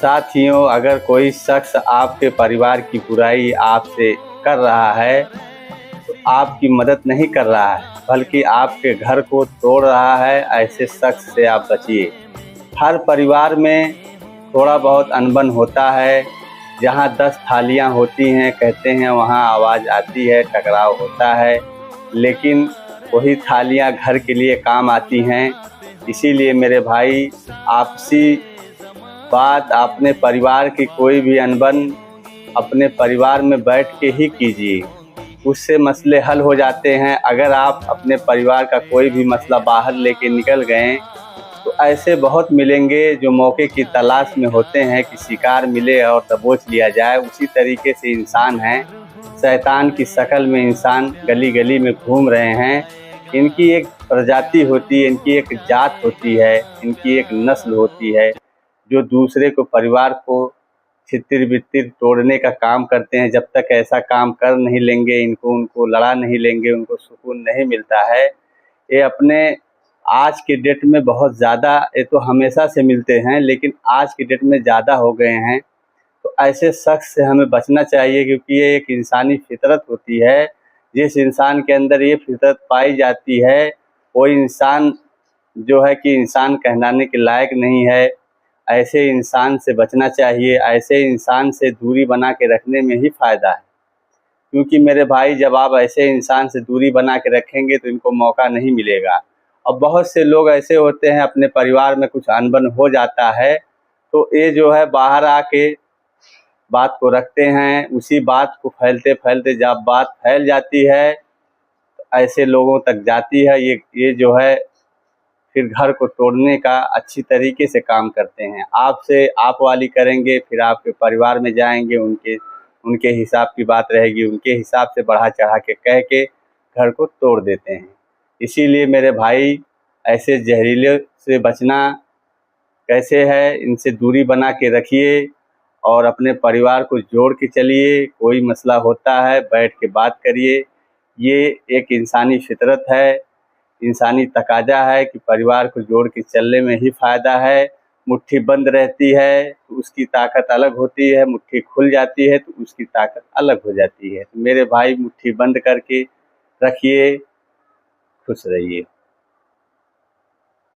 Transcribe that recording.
साथियों, अगर कोई शख्स आपके परिवार की बुराई आपसे कर रहा है तो आपकी मदद नहीं कर रहा है, बल्कि आपके घर को तोड़ रहा है। ऐसे शख्स से आप बचिए। हर परिवार में थोड़ा बहुत अनबन होता है। जहाँ 10 थालियाँ होती हैं, कहते हैं, वहाँ आवाज़ आती है, टकराव होता है। लेकिन वही थालियाँ घर के लिए काम आती हैं। इसीलिए मेरे भाई, आपसी बात, अपने परिवार की कोई भी अनबन अपने परिवार में बैठ के ही कीजिए, उससे मसले हल हो जाते हैं। अगर आप अपने परिवार का कोई भी मसला बाहर लेके निकल गए तो ऐसे बहुत मिलेंगे जो मौके की तलाश में होते हैं कि शिकार मिले और दबोच लिया जाए। उसी तरीके से इंसान हैं, शैतान की शक्ल में इंसान गली गली में घूम रहे हैं। इनकी एक प्रजाति होती है, इनकी एक जात होती है, इनकी एक नस्ल होती है, जो दूसरे को, परिवार को छितिर-बितिर तोड़ने का काम करते हैं। जब तक ऐसा काम कर नहीं लेंगे, उनको लड़ा नहीं लेंगे, उनको सुकून नहीं मिलता है। ये अपने आज के डेट में बहुत ज़्यादा, ये तो हमेशा से मिलते हैं, लेकिन आज की डेट में ज़्यादा हो गए हैं। तो ऐसे शख्स से हमें बचना चाहिए, क्योंकि ये एक इंसानी फितरत होती है। जिस इंसान के अंदर ये फितरत पाई जाती है, वो इंसान जो है कि इंसान कहलाने के लायक नहीं है। ऐसे इंसान से बचना चाहिए। ऐसे इंसान से दूरी बना के रखने में ही फ़ायदा है। क्योंकि मेरे भाई, जब आप ऐसे इंसान से दूरी बना के रखेंगे तो इनको मौका नहीं मिलेगा। और बहुत से लोग ऐसे होते हैं, अपने परिवार में कुछ अनबन हो जाता है तो ये जो है बाहर आके बात को रखते हैं। उसी बात को फैलते फैलते जब बात फैल जाती है तो ऐसे लोगों तक जाती है। ये जो है फिर घर को तोड़ने का अच्छी तरीके से काम करते हैं। आपसे आप वाली करेंगे, फिर आपके परिवार में जाएंगे, उनके हिसाब की बात रहेगी, उनके हिसाब से बढ़ा चढ़ा के कह के घर को तोड़ देते हैं। इसीलिए मेरे भाई, ऐसे जहरीले से बचना कैसे है, इनसे दूरी बना के रखिए और अपने परिवार को जोड़ के चलिए। कोई मसला होता है, बैठ के बात करिए। ये एक इंसानी फितरत है, इंसानी तकाजा है कि परिवार को जोड़ के चलने में ही फ़ायदा है। मुट्ठी बंद रहती है तो उसकी ताकत अलग होती है, मुट्ठी खुल जाती है तो उसकी ताकत अलग हो जाती है। तो मेरे भाई, मुट्ठी बंद करके रखिए, खुश रहिए।